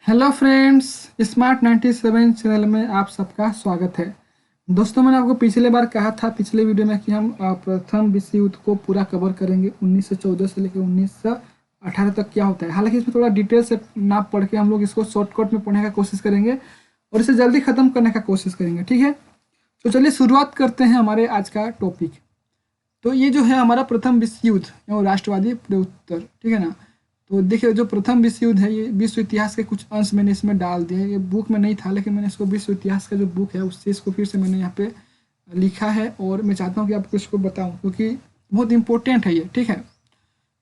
Hello friends, smart 97 channel में आप सबका स्वागत है। दोस्तों, मैंने आपको पिछले बार कहा था पिछले वीडियो में कि हम प्रथम विश्व युद्ध को पूरा कवर करेंगे। 1914 से लेकर 1918 तक क्या होता है। हालांकि इसमें थोड़ा डिटेल से ना पढ़ के हम लोग इसको शॉर्टकट में पढ़ने का कोशिश करेंगे और इसे जल्दी ख़त्म करने का कोशिश करेंगे। ठीक है, तो चलिए शुरुआत करते हैं हमारे आज का टॉपिक। तो ये जो है हमारा प्रथम विश्व युद्ध एवं राष्ट्रवादी प्रत्युत्तर, ठीक है ना। तो देखिए, जो प्रथम विश्व युद्ध है ये विश्व इतिहास के कुछ अंश मैंने इसमें डाल दिए हैं। ये बुक में नहीं था, लेकिन मैंने इसको विश्व इतिहास का जो बुक है उससे इसको फिर से मैंने यहाँ पे लिखा है और मैं चाहता हूँ कि आपको इसको बताऊँ, क्योंकि बहुत इंपॉर्टेंट है ये। ठीक है,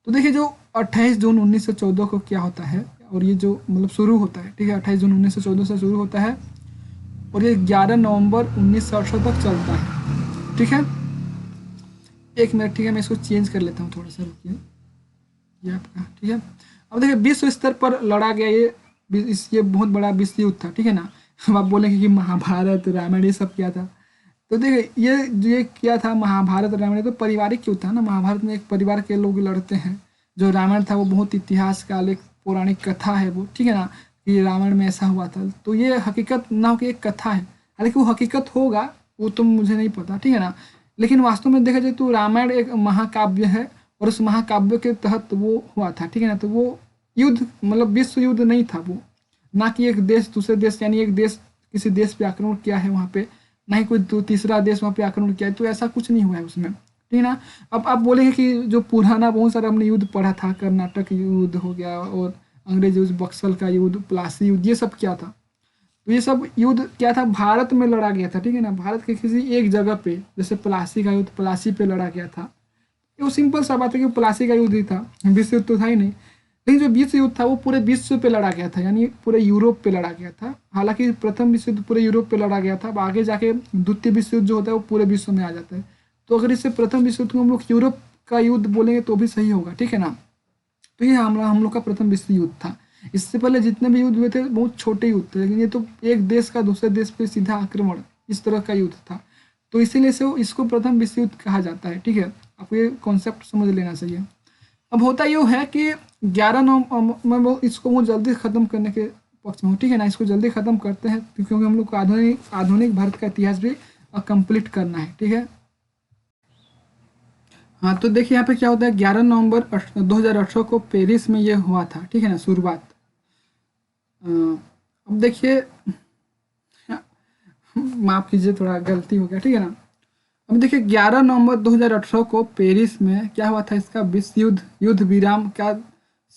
तो देखिए, जो 28 जून 1914 को क्या होता है और ये जो मतलब शुरू होता है, ठीक है, 28 जून 1914 से शुरू होता है और ये 11 नवंबर 1918 तक चलता है। ठीक है, एक मिनट, ठीक है, मैं इसको चेंज कर लेता हूँ, थोड़ा सा रुकिए। ये आपका ठीक है। अब देखिए, विश्व स्तर पर लड़ा गया ये बहुत बड़ा विश्व युद्ध था। ठीक है ना। अब आप बोलेंगे कि महाभारत रामायण ये सब क्या था। तो देखिए, ये क्या था, महाभारत रामायण तो पारिवारिक युद्ध था ना। महाभारत में एक परिवार के लोग लड़ते हैं। जो रामायण था वो बहुत इतिहास काल एक पौराणिक कथा है वो, ठीक है ना, कि रामायण में ऐसा हुआ था। तो ये हकीकत ना हो कि एक कथा है, हालांकि वो हकीकत होगा वो तो मुझे नहीं पता, ठीक है ना। लेकिन वास्तव में देखा जाए तो रामायण एक महाकाव्य है और उस महाकाव्य के तहत वो हुआ था। ठीक है ना। तो वो युद्ध मतलब विश्व युद्ध नहीं था वो, ना कि एक देश दूसरे देश यानी एक देश किसी देश पे आक्रमण किया है वहाँ पे, ना ही कोई तीसरा देश वहाँ पे आक्रमण किया है। तो ऐसा कुछ नहीं हुआ है उसमें, ठीक है ना। अब आप बोलेंगे कि जो पुराना बहुत सारा हमने युद्ध पढ़ा था, कर्नाटक युद्ध हो गया और अंग्रेज युद्ध, बक्सर का युद्ध, प्लासी युद्ध, ये सब क्या था। तो ये सब युद्ध क्या था, भारत में लड़ा गया था। ठीक है ना, भारत के किसी एक जगह पे, जैसे प्लासी का युद्ध प्लासी पे लड़ा गया था। वो सिंपल सा बात है कि प्लासी का युद्ध ही था, विश्व युद्ध तो था ही नहीं। लेकिन जो विश्व युद्ध था वो पूरे विश्व पे लड़ा गया था, यानी पूरे यूरोप पे लड़ा गया था। हालांकि प्रथम विश्व युद्ध पूरे यूरोप पे लड़ा गया था, अब आगे जाके द्वितीय विश्व युद्ध जो होता है वो पूरे विश्व में आ जाता है। तो अगर इसे प्रथम विश्व युद्ध को हम लोग यूरोप का युद्ध बोलेंगे तो भी सही होगा, ठीक है ना। तो ये हम लोग का प्रथम विश्व युद्ध था। इससे पहले जितने भी युद्ध हुए थे बहुत छोटे युद्ध थे, लेकिन ये तो एक देश का दूसरे देश पे सीधा आक्रमण, इस तरह का युद्ध था। तो इसीलिए से इसको प्रथम विश्व युद्ध कहा जाता है। ठीक है, आपको ये कॉन्सेप्ट समझ लेना चाहिए। अब होता यूँ है कि 11 नवंबर मैं वो इसको वो जल्दी ख़त्म करने के पक्ष में हूँ, ठीक है ना। इसको जल्दी ख़त्म करते हैं क्योंकि हम लोग को आधुनिक भारत का इतिहास भी कंप्लीट करना है, ठीक है। हाँ, तो देखिए यहाँ पे क्या होता है, 11 नवंबर 2018 को पेरिस में ये हुआ था, ठीक है ना, शुरुआत। अब देखिए, माफ़ कीजिए थोड़ा गलती हो गया, ठीक है ना। अब देखिए, 11 नवंबर 2018 को पेरिस में क्या हुआ था, इसका विश्व युद्ध विराम का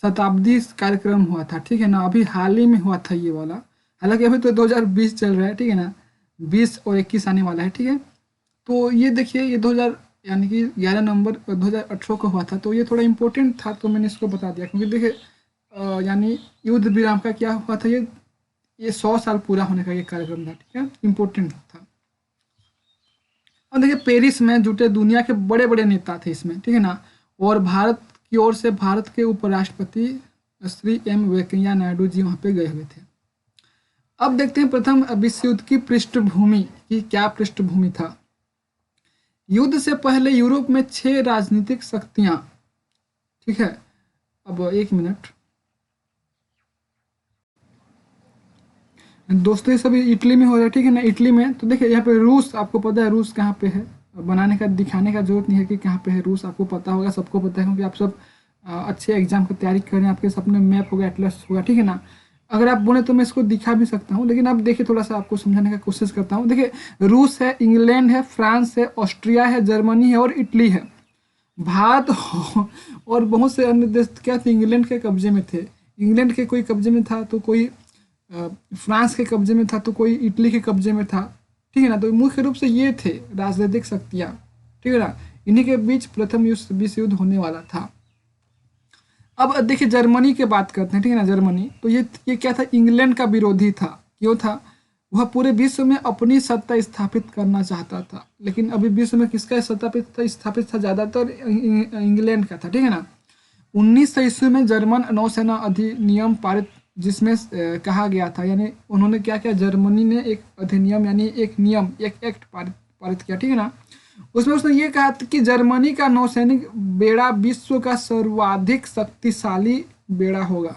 शताब्दी कार्यक्रम हुआ था, ठीक है ना। अभी हाल ही में हुआ था ये वाला, हालांकि अभी तो 2020 चल रहा है, ठीक है ना। 20 और 21 आने वाला है, ठीक है। तो ये देखिए, ये 2000 यानी कि 11 नवंबर 2018 को हुआ था। तो ये थोड़ा इम्पोर्टेंट था, तो मैंने इसको बता दिया, क्योंकि देखिए यानी युद्ध विराम का क्या हुआ था, ये 100 साल पूरा होने का ये कार्यक्रम था, ठीक है, इम्पोर्टेंट था। और देखिए, पेरिस में जुटे दुनिया के बड़े बड़े नेता थे इसमें, ठीक है ना। और भारत की ओर से भारत के उपराष्ट्रपति श्री एम वेंकैया नायडू जी वहाँ पे गए हुए थे। अब देखते हैं प्रथम विश्व युद्ध की पृष्ठभूमि की क्या पृष्ठभूमि था। युद्ध से पहले यूरोप में 6 राजनीतिक शक्तियां, ठीक है। अब एक मिनट दोस्तों, ये सभी इटली में हो रहा है, ठीक है ना, इटली में। तो देखिए यहाँ पे रूस, आपको पता है रूस कहाँ पे है, बनाने का दिखाने का जरूरत नहीं है कि कहाँ पे है रूस, आपको पता होगा, सबको पता है, क्योंकि आप सब अच्छे एग्जाम की तैयारी कर रहे हैं। आपके सपने मैप होगा, एटलस होगा, ठीक है ना। अगर आप बोले तो मैं इसको दिखा भी सकता हूँ, लेकिन अब देखिए थोड़ा सा आपको समझाने का कोशिश करता हूँ। देखिए, रूस है, इंग्लैंड है, फ्रांस है, ऑस्ट्रिया है, जर्मनी है और इटली है। भारत और बहुत से अन्य देश क्या थे, इंग्लैंड के कब्जे में थे। इंग्लैंड के कोई कब्जे में था तो कोई फ्रांस के कब्जे में था तो कोई इटली के कब्जे में था, ठीक है ना। तो मुख्य रूप से ये थे राजनीतिक शक्तियाँ, ठीक है ना। इन्हीं के बीच प्रथम विश्व युद्ध होने वाला था। अब देखिए, जर्मनी की बात करते हैं, ठीक है ना। जर्मनी तो ये क्या था, इंग्लैंड का विरोधी था। क्यों था, वह पूरे विश्व में अपनी सत्ता स्थापित करना चाहता था। लेकिन अभी विश्व में किसका स्थापित था ज़्यादातर इंग्लैंड का था, ठीक है ना। 1900 ईस्वी में जर्मन नौसेना अधिनियम पारित, जिसमें कहा गया था, यानी उन्होंने क्या किया, जर्मनी ने एक अधिनियम यानी एक नियम, एक एक्ट पारित किया, ठीक है ना। उसमें उसने ये कहा कि जर्मनी का नौसैनिक बेड़ा विश्व का सर्वाधिक शक्तिशाली बेड़ा होगा।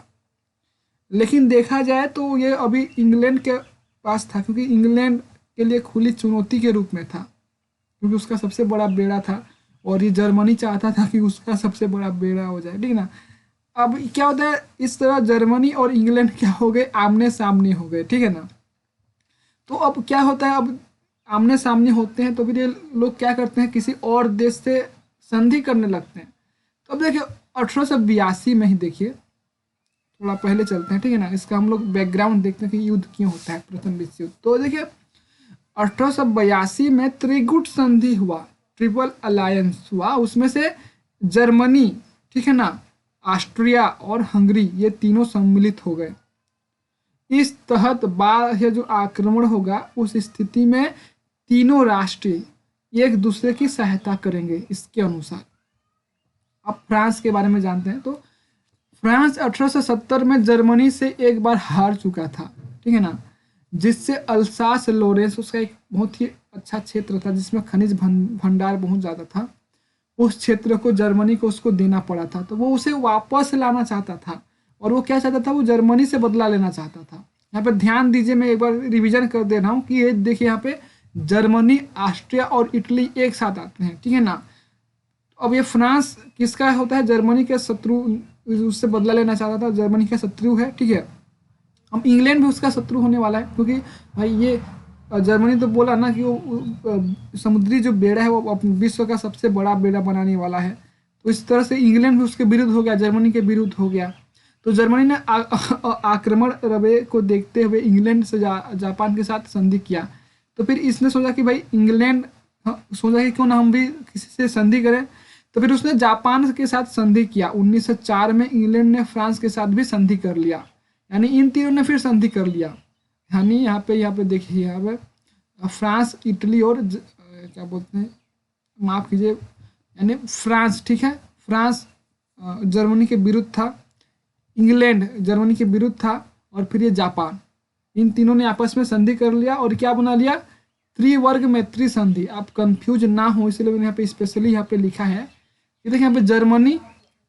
लेकिन देखा जाए तो ये अभी इंग्लैंड के पास था, क्योंकि इंग्लैंड के लिए खुली चुनौती के रूप में था, क्योंकि उसका सबसे बड़ा बेड़ा था और ये जर्मनी चाहता था कि उसका सबसे बड़ा बेड़ा हो जाए, ठीक है ना। अब क्या होता है, इस तरह जर्मनी और इंग्लैंड क्या हो गए, आमने सामने हो गए, ठीक है ना। तो अब क्या होता है, अब आमने सामने होते हैं तो फिर ये लोग क्या करते हैं, किसी और देश से संधि करने लगते हैं। तो अब देखिए 1882 में ही देखिए, थोड़ा पहले चलते हैं, ठीक है ना, इसका हम लोग बैकग्राउंड देखते हैं कि युद्ध क्यों होता है, प्रथम विश्व युद्ध। तो देखिए 1882 में त्रिगुट संधि हुआ, ट्रिपल अलायंस हुआ, उसमें से जर्मनी, ठीक है ना, ऑस्ट्रिया और हंगरी ये तीनों सम्मिलित हो गए। इस तहत बाह्य जो आक्रमण होगा उस स्थिति में तीनों राष्ट्र एक दूसरे की सहायता करेंगे इसके अनुसार। अब फ्रांस के बारे में जानते हैं। तो फ्रांस 1870 में जर्मनी से एक बार हार चुका था, ठीक है ना, जिससे अल्सास लोरेंस, उसका एक बहुत ही अच्छा क्षेत्र था जिसमें खनिज भंडार बहुत ज़्यादा था, उस क्षेत्र को जर्मनी को उसको देना पड़ा था। तो वो उसे वापस लाना चाहता था, और वो क्या चाहता था, वो जर्मनी से बदला लेना चाहता था। यहाँ पे ध्यान दीजिए, मैं एक बार रिवीजन कर दे रहा हूँ कि ये देखिए यहाँ पे जर्मनी, ऑस्ट्रिया और इटली एक साथ आते हैं, ठीक है ना। अब ये फ्रांस किसका होता है, जर्मनी के शत्रु, उससे बदला लेना चाहता था, जर्मनी का शत्रु है, ठीक है। अब इंग्लैंड भी उसका शत्रु होने वाला है, क्योंकि भाई ये जर्मनी तो बोला ना कि वो समुद्री जो बेड़ा है वो विश्व का सबसे बड़ा बेड़ा बनाने वाला है। तो इस तरह से इंग्लैंड भी उसके विरुद्ध हो गया, जर्मनी के विरुद्ध हो गया। तो जर्मनी ने आक्रमण रवैये को देखते हुए इंग्लैंड से जापान के साथ संधि किया। तो फिर इसने सोचा कि भाई इंग्लैंड सोचा कि क्यों ना हम भी किसी से संधि करें। तो फिर उसने जापान के साथ संधि किया। 1904 में इंग्लैंड ने फ्रांस के साथ भी संधि कर लिया, यानी इन तीनों ने फिर संधि कर लिया। यानी यहाँ पे देखिए, यहाँ पे फ्रांस, इटली और क्या बोलते हैं, माफ़ कीजिए, यानी फ्रांस, ठीक है, फ्रांस जर्मनी के विरुद्ध था, इंग्लैंड जर्मनी के विरुद्ध था, और फिर ये जापान, इन तीनों ने आपस में संधि कर लिया और क्या बना लिया, त्रिवर्ग मैत्री संधि। आप कंफ्यूज ना हो इसलिए मैंने यहाँ पे स्पेशली यहाँ पे लिखा है। ये देखिए यहाँ पे जर्मनी,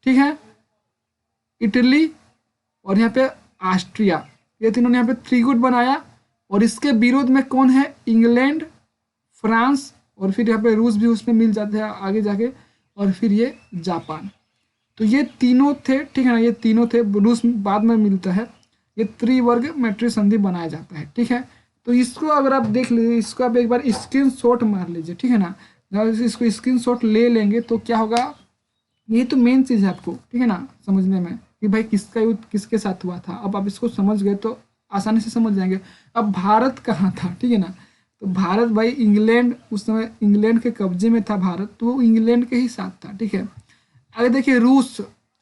ठीक है, इटली और यहाँ पे ऑस्ट्रिया, ये तीनों ने यहाँ पे त्रिगुट बनाया, और इसके विरोध में कौन है, इंग्लैंड, फ्रांस, और फिर यहाँ पे रूस भी उसमें मिल जाते हैं आगे जाके, और फिर ये जापान। तो ये तीनों थे, ठीक है ना, ये तीनों थे, रूस बाद में मिलता है। ये त्रिवर्ग मैत्री संधि बनाया जाता है, ठीक है। तो इसको अगर आप देख लीजिए, इसको आप एक बार स्क्रीनशॉट मार लीजिए, ठीक है ना। जब इसको स्क्रीनशॉट ले लेंगे तो क्या होगा, ये तो मेन चीज़ है आपको, ठीक है ना, समझने में कि भाई किसका युद्ध किसके साथ हुआ था। अब आप इसको समझ गए तो आसानी से समझ जाएंगे। अब भारत कहाँ था, ठीक है ना, तो भारत भाई इंग्लैंड, उस समय इंग्लैंड के कब्जे में था भारत, तो वो इंग्लैंड के ही साथ था, ठीक है। आगे देखिए रूस,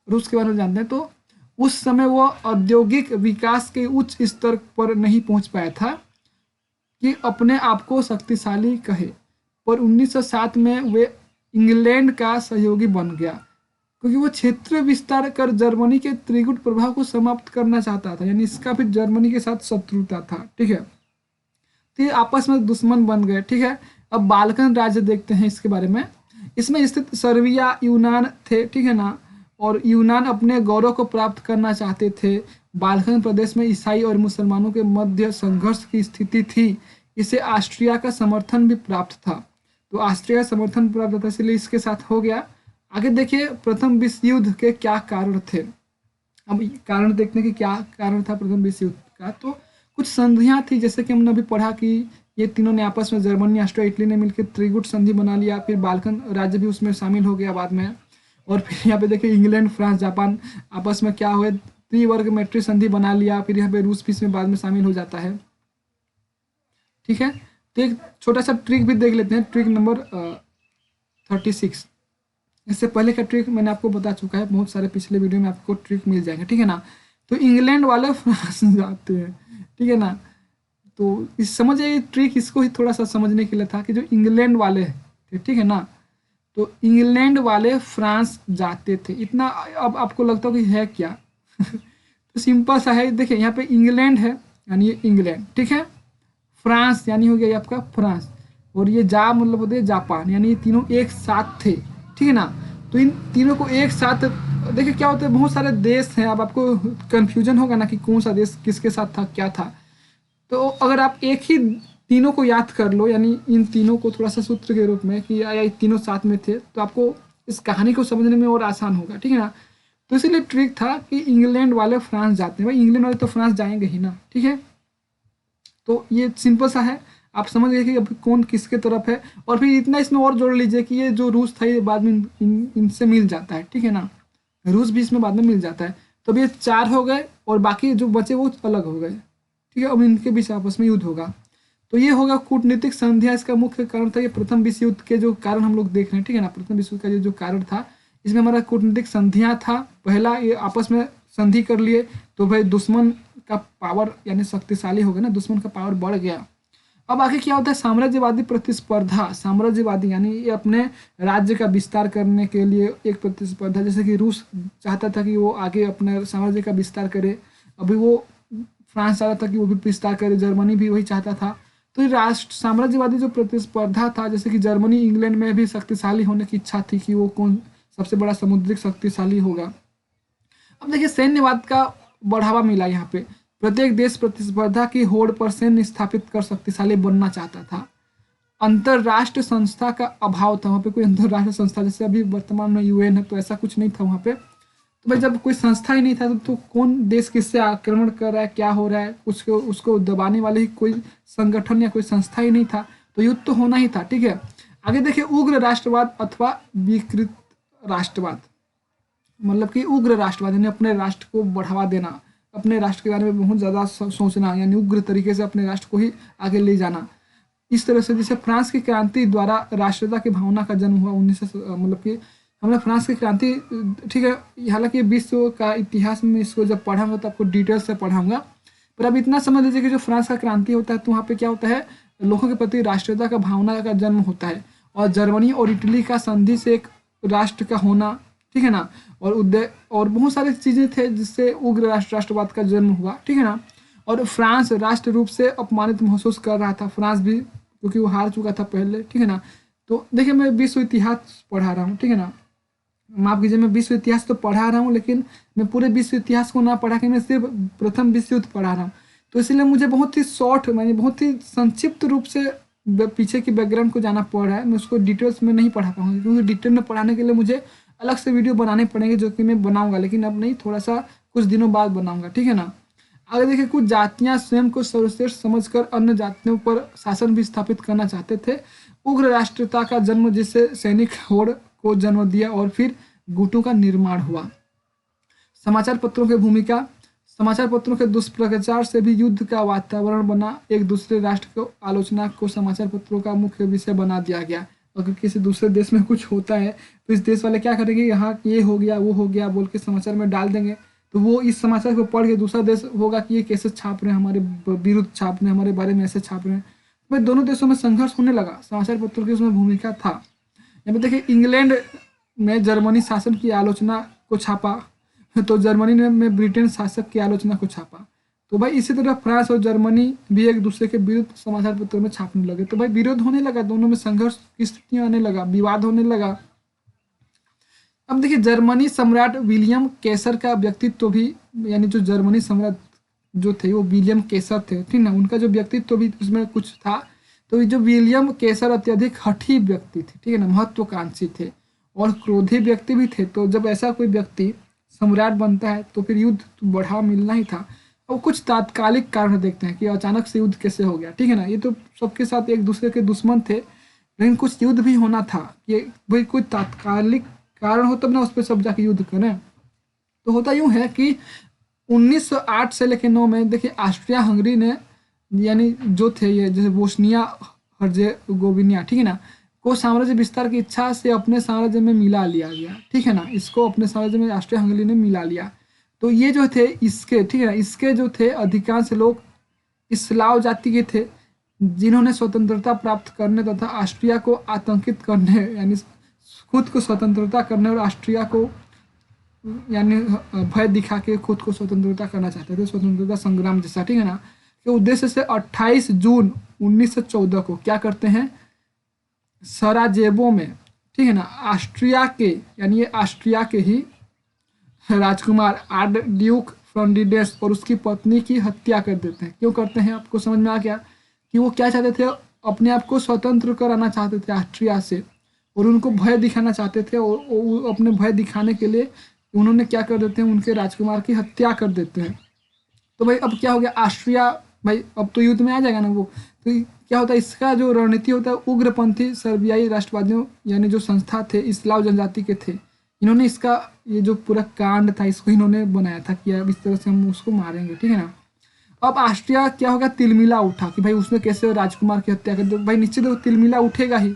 रूस के बारे में जानते हैं। तो उस समय वो औद्योगिक विकास के उच्च स्तर पर नहीं पहुंच पाया था कि अपने आप को शक्तिशाली कहे, पर 1907 में वे इंग्लैंड का सहयोगी बन गया, क्योंकि वो क्षेत्र विस्तार कर जर्मनी के त्रिगुट प्रभाव को समाप्त करना चाहता था, यानी इसका फिर जर्मनी के साथ शत्रुता था, ठीक है। तो ये आपस में दुश्मन बन गए, ठीक है। अब बाल्कन राज्य देखते हैं इसके बारे में। इसमें स्थित सर्बिया, यूनान थे, ठीक है ना, और यूनान अपने गौरव को प्राप्त करना चाहते थे। बाल्कन प्रदेश में ईसाई और मुसलमानों के मध्य संघर्ष की स्थिति थी। इसे ऑस्ट्रिया का समर्थन भी प्राप्त था, तो ऑस्ट्रिया का समर्थन प्राप्त था, इसलिए इसके साथ हो गया। आगे देखिए प्रथम विश्व युद्ध के क्या कारण थे। अब कारण देखते हैं कि क्या कारण था प्रथम विश्व युद्ध का। तो कुछ संधियां थी, जैसे कि हमने अभी पढ़ा कि ये तीनों ने आपस में, जर्मनी, ऑस्ट्रिया, इटली ने मिलकर त्रिगुट संधि बना लिया, फिर बाल्कन राज्य भी उसमें शामिल हो गया बाद में। और फिर यहाँ पे देखिए इंग्लैंड, फ्रांस, जापान आपस में क्या हुए, त्रिवर्ग मैत्री संधि बना लिया। फिर यहाँ पे रूस भी इसमें बाद में शामिल हो जाता है, ठीक है। तो एक छोटा सा ट्रिक भी देख लेते हैं, ट्रिक नंबर 36। इससे पहले का ट्रिक मैंने आपको बता चुका है, बहुत सारे पिछले वीडियो में आपको ट्रिक मिल जाएंगे, ठीक है ना। तो इंग्लैंड वाले फ्रांस जाते हैं, ठीक है ना। तो इस समझ आइए, ट्रिक इसको ही थोड़ा सा समझने के लिए था कि जो इंग्लैंड वाले थे, ठीक है ना, तो इंग्लैंड वाले फ्रांस जाते थे, इतना। अब आपको लगता हो कि है क्या तो सिंपल सा है, देखिए यहाँ पे इंग्लैंड है, यानी ये इंग्लैंड, ठीक है। फ्रांस यानी हो गया ये आपका फ्रांस, और ये मतलब होते हैं जापान, यानी ये तीनों एक साथ थे, ठीक है ना। तो इन तीनों को एक साथ देखिए क्या होता है, बहुत सारे देश हैं, अब आपको कन्फ्यूजन होगा ना कि कौन सा देश किसके साथ था क्या था। तो अगर आप एक ही तीनों को याद कर लो, यानी इन तीनों को थोड़ा सा सूत्र के रूप में कि या तीनों साथ में थे, तो आपको इस कहानी को समझने में और आसान होगा, ठीक है ना। तो इसीलिए ट्रिक था कि इंग्लैंड वाले फ्रांस जाते हैं, भाई इंग्लैंड वाले तो फ्रांस जाएंगे ही ना, ठीक है। तो ये सिंपल सा है, आप समझ गए कि अब कौन किसके तरफ है। और फिर इतना इसमें और जोड़ लीजिए कि ये जो रूस था ये बाद में इनसे मिल जाता है, ठीक है ना, रूस भी इसमें बाद में मिल जाता है। तो अब ये 4 हो गए और बाकी जो बचे वो अलग हो गए, ठीक है। अब इनके बीच आपस में युद्ध होगा। तो ये होगा कूटनीतिक संधियां, इसका मुख्य कारण था। ये प्रथम विश्व युद्ध के जो कारण हम लोग देख रहे हैं, ठीक है ना, प्रथम विश्व युद्ध का जो कारण था, इसमें हमारा कूटनीतिक संधियां था। पहला ये आपस में संधि कर लिए, तो भाई दुश्मन का पावर यानी शक्तिशाली हो गया ना, दुश्मन का पावर बढ़ गया। अब आगे क्या होता है, साम्राज्यवादी प्रतिस्पर्धा। साम्राज्यवादी यानी ये अपने राज्य का विस्तार करने के लिए एक प्रतिस्पर्धा, जैसे कि रूस चाहता था कि वो आगे अपने साम्राज्य का विस्तार करे, अभी वो फ्रांस चाहता था कि वो भी विस्तार करे, जर्मनी भी वही चाहता था। तो ये राष्ट्र साम्राज्यवादी जो प्रतिस्पर्धा था, जैसे कि जर्मनी इंग्लैंड में भी शक्तिशाली होने की इच्छा थी कि वो कौन सबसे बड़ा समुद्रिक शक्तिशाली होगा। अब देखिए सैन्यवाद का बढ़ावा मिला यहाँ पे। प्रत्येक देश प्रतिस्पर्धा की होड़ पर सैन्य स्थापित कर शक्तिशाली बनना चाहता था। अंतरराष्ट्रीय संस्था का अभाव था, वहाँ पे कोई अंतरराष्ट्रीय संस्था, जैसे अभी वर्तमान में यूएन है, तो ऐसा कुछ नहीं था वहाँ पे। तो भाई जब कोई संस्था ही नहीं था तो कौन देश किससे आक्रमण कर रहा है, क्या हो रहा है, उसको उसको दबाने वाले ही कोई संगठन या कोई संस्था ही नहीं था, तो युद्ध तो होना ही था, ठीक है। आगे देखिए उग्र राष्ट्रवाद अथवा विकृत राष्ट्रवाद, मतलब कि उग्र राष्ट्रवाद यानी अपने राष्ट्र को बढ़ावा देना, अपने राष्ट्र के बारे में बहुत ज़्यादा सोचना, यानी उग्र तरीके से अपने राष्ट्र को ही आगे ले जाना। इस तरह से जैसे फ्रांस की क्रांति द्वारा राष्ट्रीयता की भावना का जन्म हुआ 1900, मतलब कि हमने फ्रांस की क्रांति, ठीक है, हालांकि विश्व का इतिहास में इसको जब पढ़ाऊंगा तो आपको डिटेल से पढ़ाऊंगा, पर अब इतना समझ लीजिए कि जो फ्रांस का क्रांति होता है तो वहाँ पे क्या होता है, लोगों के प्रति राष्ट्रीयता का भावना का जन्म होता है। और जर्मनी और इटली का संधि से एक राष्ट्र का होना, ठीक है ना, और उदय और बहुत सारी चीज़ें थे जिससे उग्र राष्ट्रवाद का जन्म हुआ, ठीक है ना। और फ्रांस राष्ट्र रूप से अपमानित महसूस कर रहा था, फ्रांस भी, क्योंकि वो हार चुका था पहले, ठीक है ना। तो देखिए मैं विश्व इतिहास पढ़ा रहा हूँ, ठीक है ना, माफ कीजिए, मैं विश्व इतिहास तो पढ़ा रहा हूँ, लेकिन मैं पूरे विश्व इतिहास को ना पढ़ा के मैं सिर्फ प्रथम विश्व युद्ध पढ़ा रहा हूँ। तो इसलिए मुझे बहुत ही शॉर्ट, मैंने बहुत ही संक्षिप्त रूप से पीछे की बैकग्राउंड को जाना पड़ रहा है। मैं उसको डिटेल्स में नहीं पढ़ा पाऊंगा, क्योंकि डिटेल में पढ़ाने के लिए मुझे अलग से वीडियो बनाने पड़ेंगे, जो कि मैं बनाऊंगा, लेकिन अब नहीं, थोड़ा सा कुछ दिनों बाद बनाऊंगा, ठीक है ना। आगे देखिए, कुछ जातियां स्वयं को सर्वश्रेष्ठ समझकर अन्य जातियों पर शासन भी स्थापित करना चाहते थे। उग्र राष्ट्रीयता का जन्म, जिससे सैनिक होड़ को जन्म दिया और फिर गुटों का निर्माण हुआ। समाचार पत्रों की भूमिका। समाचार पत्रों के दुष्प्रचार से भी युद्ध का वातावरण बना। एक दूसरे राष्ट्र को आलोचना को समाचार पत्रों का मुख्य विषय बना दिया गया। अगर किसी दूसरे देश में कुछ होता है तो इस देश वाले क्या करेंगे, यहाँ ये हो गया वो हो गया बोल के समाचार में डाल देंगे, तो वो इस समाचार को पढ़ के दूसरा देश होगा कि ये कैसे छाप रहे हैं, हमारे विरुद्ध छाप रहे हैं, हमारे बारे में ऐसे छाप रहे हैं। भाई दोनों देशों में संघर्ष होने लगा, समाचार पत्रों की उसमें भूमिका था। यहाँ पे देखिए, इंग्लैंड में जर्मनी शासन की आलोचना को छापा, तो जर्मनी ने में ब्रिटेन शासक की आलोचना को छापा। तो भाई इसी तरह फ्रांस और जर्मनी भी एक दूसरे के विरुद्ध समाचार पत्रों में छापने लगे। तो भाई विरोध होने लगा, दोनों में संघर्ष की स्थितियां आने लगा, विवाद होने लगा। अब देखिए, जर्मनी सम्राट विलियम केसर का व्यक्तित्व भी, यानी जो जर्मनी सम्राट जो थे वो विलियम केसर थे, ठीक ना, उनका जो व्यक्तित्व भी उसमें कुछ था। तो ये जो विलियम केसर अत्यधिक हठी व्यक्ति थे, ठीक है ना, महत्वाकांक्षी थे और क्रोधी व्यक्ति भी थे। तो जब ऐसा कोई व्यक्ति सम्राट बनता है तो फिर युद्ध तो बढ़ावा मिलना ही था। और कुछ तात्कालिक कारण देखते हैं कि अचानक से युद्ध कैसे हो गया, ठीक है ना। ये तो सबके साथ एक दूसरे के दुश्मन थे, लेकिन कुछ युद्ध भी होना था कि भाई कोई तात्कालिक कारण हो तब ना उस पर सब जाके युद्ध करें। तो होता यूं है कि 1908 से लेकर 9 में देखिए, ऑस्ट्रिया हंगरी ने, यानी जो थे ये जैसे बोस्निया हर्जेगोविना, ठीक है ना, को साम्राज्य विस्तार की इच्छा से अपने साम्राज्य में मिला लिया गया, ठीक है ना, इसको अपने साम्राज्य में ऑस्ट्रिया हंगरी ने मिला लिया। तो ये जो थे इसके, ठीक है ना, इसके जो थे अधिकांश लोग स्लाव जाति के थे, जिन्होंने स्वतंत्रता प्राप्त करने तथा ऑस्ट्रिया को आतंकित करने, यानी खुद को स्वतंत्रता करने और ऑस्ट्रिया को यानी भय दिखा के खुद को स्वतंत्रता करना चाहते थे, स्वतंत्रता संग्राम जैसा, ठीक है ना, के उद्देश्य से 28 जून 1914 को क्या करते हैं, सराजेवो में, ठीक है ना, ऑस्ट्रिया के, यानी ये ऑस्ट्रिया के ही राजकुमार आर्ड ड्यूक फ्रॉन्डिडेस और उसकी पत्नी की हत्या कर देते हैं। क्यों करते हैं आपको समझ में आ गया कि वो क्या चाहते थे, अपने आप को स्वतंत्र कराना चाहते थे ऑस्ट्रिया से, और उनको भय दिखाना चाहते थे, और वो अपने भय दिखाने के लिए उन्होंने क्या कर देते हैं, उनके राजकुमार की हत्या कर देते हैं। तो भाई अब क्या हो गया, ऑस्ट्रिया भाई अब तो युद्ध में आ जाएगा ना वो। तो क्या होता है, इसका जो रणनीति होता है, उग्रपंथी सर्बियाई राष्ट्रवादियों यानी जो संस्था थे इस्लाव जनजाति के थे, इन्होंने इसका ये जो पूरा कांड था इसको इन्होंने बनाया था कि अब इस तरह से हम उसको मारेंगे, ठीक है ना। अब ऑस्ट्रिया क्या होगा, तिलमिला उठा कि भाई उसने कैसे राजकुमार की हत्या कर दी। भाई निश्चित वो तिलमिला उठेगा ही।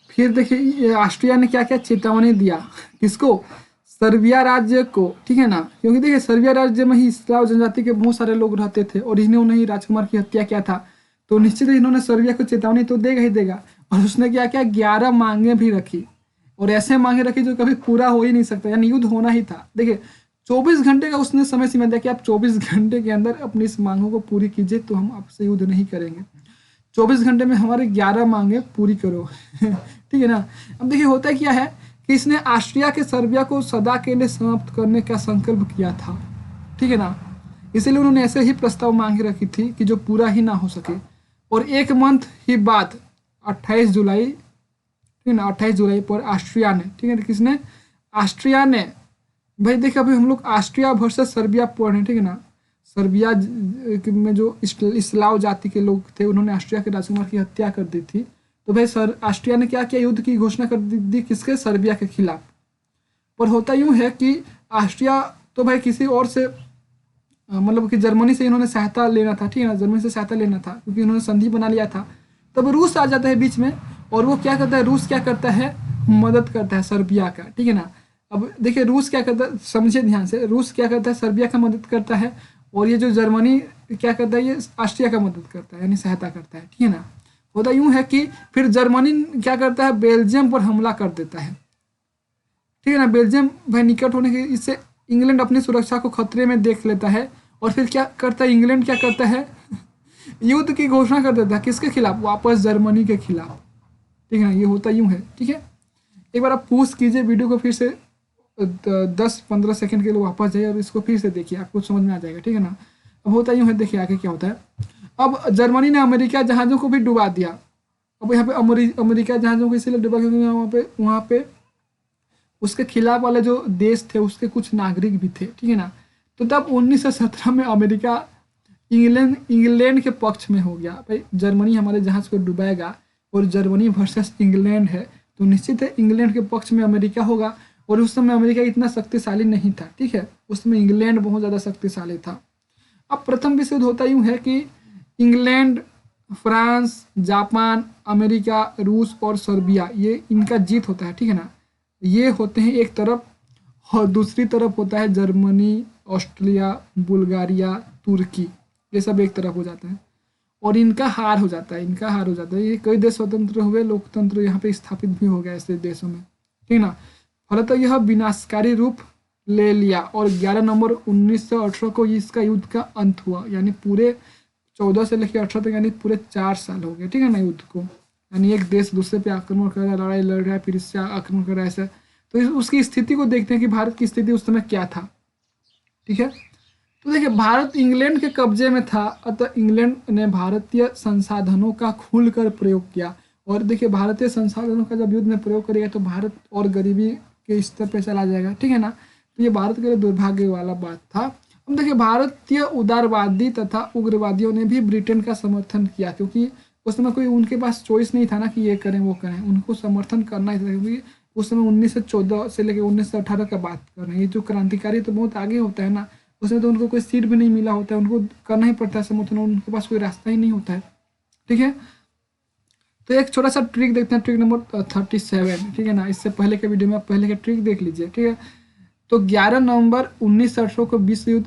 फिर देखिए ऑस्ट्रिया ने क्या क्या चेतावनी दिया, किसको, सर्बिया राज्य को, ठीक है ना, क्योंकि देखिए सर्बिया राज्य में ही स्लाव जनजाति के बहुत सारे लोग रहते थे और इन्होंने ही राजकुमार की हत्या किया था। तो निश्चित ही इन्होंने सर्बिया को चेतावनी तो देगा ही देगा। और उसने क्या क्या 11 मांगे भी रखी, और ऐसे मांगे रखी जो कभी पूरा हो ही नहीं सकता, यानी युद्ध होना ही था। देखिए 24 घंटे का उसने समय सीमा दिया कि आप 24 घंटे के अंदर अपनी इस मांगों को पूरी कीजिए तो हम आपसे युद्ध नहीं करेंगे। 24 घंटे में हमारे 11 मांगे पूरी करो ठीक है ना। अब देखिए होता क्या है कि इसने ऑस्ट्रिया के सर्बिया को सदा के लिए समाप्त करने का संकल्प किया था, ठीक है ना। इसलिए उन्होंने ऐसे ही प्रस्ताव मांगे रखी थी कि जो पूरा ही ना हो सके। और एक मंथ ही बाद 28 जुलाई, ठीक है ना, 28 जुलाई पर ऑस्ट्रिया ने, ठीक है, किसने, ऑस्ट्रिया ने, भाई देखिए अभी हम लोग ऑस्ट्रिया वर्सेस सर्बिया पढ़ रहे हैं, ठीक है ना। सर्बिया में जो इस्लाव जाति के लोग थे उन्होंने ऑस्ट्रिया के राजकुमार की हत्या कर दी थी। तो भाई सर ऑस्ट्रिया ने क्या किया, युद्ध की घोषणा कर दी किसके, सर्बिया के खिलाफ। पर होता यूं है कि ऑस्ट्रिया तो भाई किसी और से मतलब कि जर्मनी से इन्होंने सहायता लेना था, ठीक है ना, जर्मनी से सहायता लेना था क्योंकि इन्होंने संधि बना लिया था। तब रूस आ जाता है बीच में, और वो क्या करता है, रूस क्या करता है, मदद करता है सर्बिया का, ठीक है ना। अब देखिए रूस क्या करता है, समझिए ध्यान से, रूस क्या करता है, सर्बिया का मदद करता है, और ये जो जर्मनी क्या करता है, ये ऑस्ट्रिया का मदद करता है यानी सहायता करता है, ठीक है ना। होता यूं है कि फिर जर्मनी क्या करता है, बेल्जियम पर हमला कर देता है, ठीक है ना। बेल्जियम भाई निकट होने के इससे इंग्लैंड अपनी सुरक्षा को खतरे में देख लेता है, और फिर क्या करता है, इंग्लैंड क्या करता है युद्ध की घोषणा कर देता है, किसके खिलाफ, वापस जर्मनी के खिलाफ, ठीक है ना। ये होता यूं है, ठीक है। एक बार आप पूछ कीजिए वीडियो को फिर से 10-15 सेकंड के लिए वापस जाइए और इसको फिर से देखिए, आपको समझ में आ जाएगा, ठीक है ना। अब होता यूं है, देखिए आगे क्या होता है। अब जर्मनी ने अमेरिका जहाज़ों को भी डुबा दिया। अब यहाँ पे अमेरिका जहाज़ों को इसलिए डुबा क्योंकि वहाँ पे उसके खिलाफ वाले जो देश थे उसके कुछ नागरिक भी थे, ठीक है ना। तो तब 1917 में अमेरिका इंग्लैंड के पक्ष में हो गया। भाई जर्मनी हमारे जहाज़ को डुबाएगा और जर्मनी वर्सेस इंग्लैंड है, तो निश्चित है इंग्लैंड के पक्ष में अमेरिका होगा। और उस समय अमेरिका इतना शक्तिशाली नहीं था, ठीक है, उसमें इंग्लैंड बहुत ज़्यादा शक्तिशाली था। अब प्रथम विश्व युद्ध होता यूँ है कि इंग्लैंड, फ्रांस, जापान, अमेरिका, रूस और सर्बिया, ये इनका जीत होता है, ठीक है ना। ये होते हैं एक तरफ, और दूसरी तरफ होता है जर्मनी, ऑस्ट्रिया, बुल्गारिया, तुर्की, ये सब एक तरफ हो जाते हैं और इनका हार हो जाता है, इनका हार हो जाता है। ये कई देश स्वतंत्र हुए, लोकतंत्र यहाँ पे स्थापित भी हो गया ऐसे देशों में, ठीक है ना। फलतः यह विनाशकारी रूप ले लिया और 11 नवंबर 1918 को इसका युद्ध का अंत हुआ। यानी पूरे 14 से लेकर 18 तक यानी पूरे 4 साल हो गए, ठीक है ना, युद्ध को। यानी एक देश दूसरे पे आक्रमण कर रहा है, लड़ाई लड़ रहा है, फिर इससे आक्रमण कर रहा है, ऐसा। तो उसकी स्थिति को देखते हैं कि भारत की स्थिति उस समय क्या था, ठीक है। तो देखिए भारत इंग्लैंड के कब्जे में था, अतः इंग्लैंड ने भारतीय संसाधनों का खुलकर प्रयोग किया। और देखिए भारतीय संसाधनों का जब युद्ध में प्रयोग करेगा तो भारत और गरीबी के स्तर पे चला जाएगा, ठीक है ना। तो ये भारत के लिए दुर्भाग्य वाला बात था। अब देखिए भारतीय उदारवादी तथा उग्रवादियों ने भी ब्रिटेन का समर्थन किया, क्योंकि उस समय कोई उनके पास चॉइस नहीं था ना कि ये करें वो करें, उनको समर्थन करना ही था। क्योंकि उस समय 1914 से लेकर 1918 का बात कर रहे हैं। ये जो क्रांतिकारी तो बहुत आगे होता है ना, उसमें तो उनको कोई सीट भी नहीं मिला होता है, उनको करना ही पड़ता है समर्थन, उनके पास कोई रास्ता ही नहीं होता है, ठीक है। तो एक छोटा सा ट्रिक देखते हैं, ट्रिक नंबर 37, ठीक है ना। इससे पहले के वीडियो में आप पहले के ट्रिक देख लीजिए, ठीक है। तो 11 नवंबर 1918 को विश्व युद्ध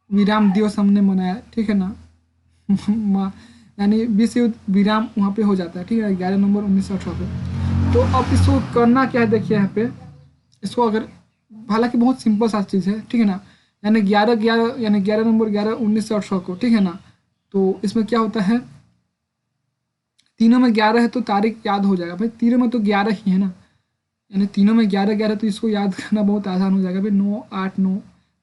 विराम दिवस हमने मनाया, ठीक है ना यानी विश्व युद्ध विराम वहाँ पे हो जाता है, ठीक है, 11 नवंबर 1918 को। तो अब इसको करना क्या है, देखिए यहाँ पे इसको अगर, हालांकि बहुत सिंपल सा चीज़ है, ठीक है ना। यानी 11/11 यानी 11 नवंबर 11/1918 को, ठीक है ना। तो इसमें क्या होता है, तीनों में 11 है तो तारीख याद हो जाएगा भाई, तीनों में तो 11 ही है ना। यानी तीनों में 11-11, तो इसको याद करना बहुत आसान हो जाएगा भाई। 9 8 9,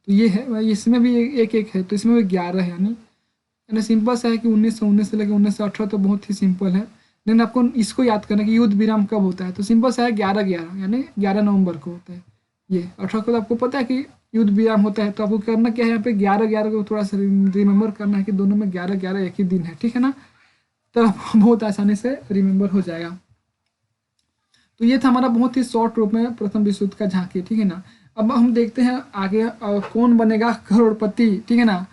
तो ये है भाई, इसमें भी एक एक है, तो इसमें भी 11 है। यानी सिंपल सा है कि 1919 से लेकर 1918 तो बहुत ही सिंपल है। लेकिन आपको इसको याद करना कि युद्ध विराम कब होता है, तो सिंपल सा है 11-11, यानी 11 नवंबर को होता है। ये 18 को तो आपको पता है कि युद्ध विराम होता है, तो आपको करना क्या है, यहाँ पे 11-11 को थोड़ा सा रिमेंबर करना है कि दोनों में 11-11 एक ही दिन है, ठीक है ना। तो आपको बहुत आसानी से रिमेंबर हो जाएगा। तो ये था हमारा बहुत ही शॉर्ट रूप में प्रथम विश्व युद्ध का झांकी, ठीक है ना। अब हम देखते हैं आगे कौन बनेगा करोड़पति, ठीक है ना।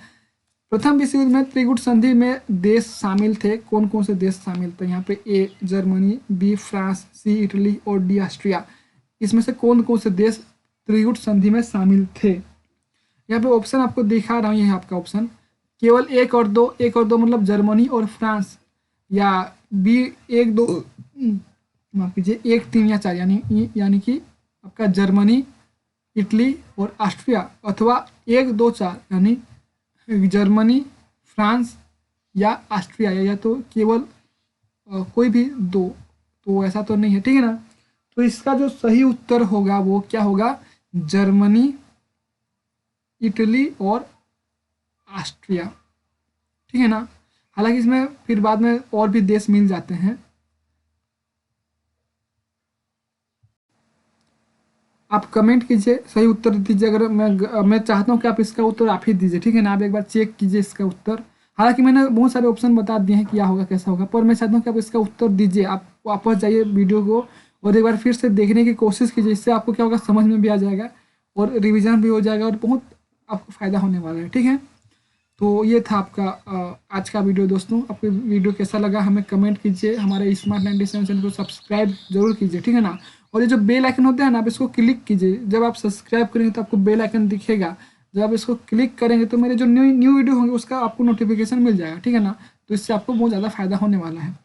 प्रथम विश्व युद्ध में त्रिगुट संधि में देश शामिल थे, कौन कौन से देश शामिल थे, यहाँ पे A Germany, B France, C Italy और डी ऑस्ट्रिया। इसमें से कौन कौन से देश त्रिगुट संधि में शामिल थे। यहाँ पे ऑप्शन आपको दिखा रहा हूँ, ये है आपका ऑप्शन। केवल एक और दो मतलब जर्मनी और फ्रांस, या बी 1 2 माफ कीजिए 1 3 या 4, यानी कि आपका जर्मनी, इटली और ऑस्ट्रिया, अथवा 1 2 4 यानी जर्मनी, फ्रांस या ऑस्ट्रिया, या तो केवल कोई भी दो, तो ऐसा तो नहीं है, ठीक है ना। तो इसका जो सही उत्तर होगा वो क्या होगा, जर्मनी, इटली और ऑस्ट्रिया, ठीक है ना। हालांकि इसमें फिर बाद में और भी देश मिल जाते हैं। आप कमेंट कीजिए, सही उत्तर दीजिए। अगर मैं चाहता हूं कि आप इसका उत्तर आप ही दीजिए, ठीक है ना। आप एक बार चेक कीजिए इसका उत्तर। हालांकि मैंने बहुत सारे ऑप्शन बता दिए हैं क्या होगा कैसा होगा, पर मैं चाहता हूं कि आप इसका उत्तर दीजिए। आप वापस जाइए वीडियो को और एक बार फिर से देखने की कोशिश कीजिए। इससे आपको क्या होगा, समझ में भी आ जाएगा और रिविजन भी हो जाएगा और बहुत आपको फायदा होने वाला है, ठीक है। तो ये था आपका आज का वीडियो दोस्तों। आपको वीडियो कैसा लगा हमें कमेंट कीजिए। हमारे स्मार्ट 97 चैनल को सब्सक्राइब जरूर कीजिए, ठीक है ना। और ये जो बेल आइकन होता है ना, आप इसको क्लिक कीजिए। जब आप सब्सक्राइब करेंगे तो आपको बेल आइकन दिखेगा। जब आप इसको क्लिक करेंगे तो मेरे जो न्यू वीडियो होंगे उसका आपको नोटिफिकेशन मिल जाएगा, ठीक है ना। तो इससे आपको बहुत ज़्यादा फायदा होने वाला है।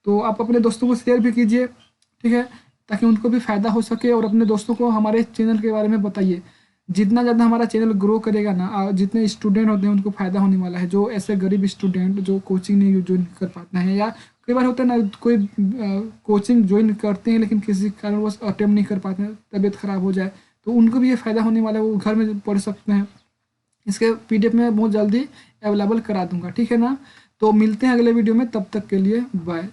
तो आप अपने दोस्तों को शेयर भी कीजिए, ठीक है, ताकि उनको भी फायदा हो सके। और अपने दोस्तों को हमारे चैनल के बारे में बताइए। जितना ज़्यादा हमारा चैनल ग्रो करेगा ना, जितने स्टूडेंट होते हैं उनको फायदा होने वाला है। जो ऐसे गरीब स्टूडेंट जो कोचिंग नहीं ज्वाइन कर पाते हैं, या कई बार होता है ना कोई कोचिंग ज्वाइन करते हैं लेकिन किसी कारणवश अटेम्प्ट नहीं कर पाते हैं, तबीयत खराब हो जाए, तो उनको भी ये फायदा होने वाला है। वो घर में पढ़ सकते हैं। इसके PDF में बहुत जल्दी अवेलेबल करा दूंगा, ठीक है ना। तो मिलते हैं अगले वीडियो में, तब तक के लिए बाय।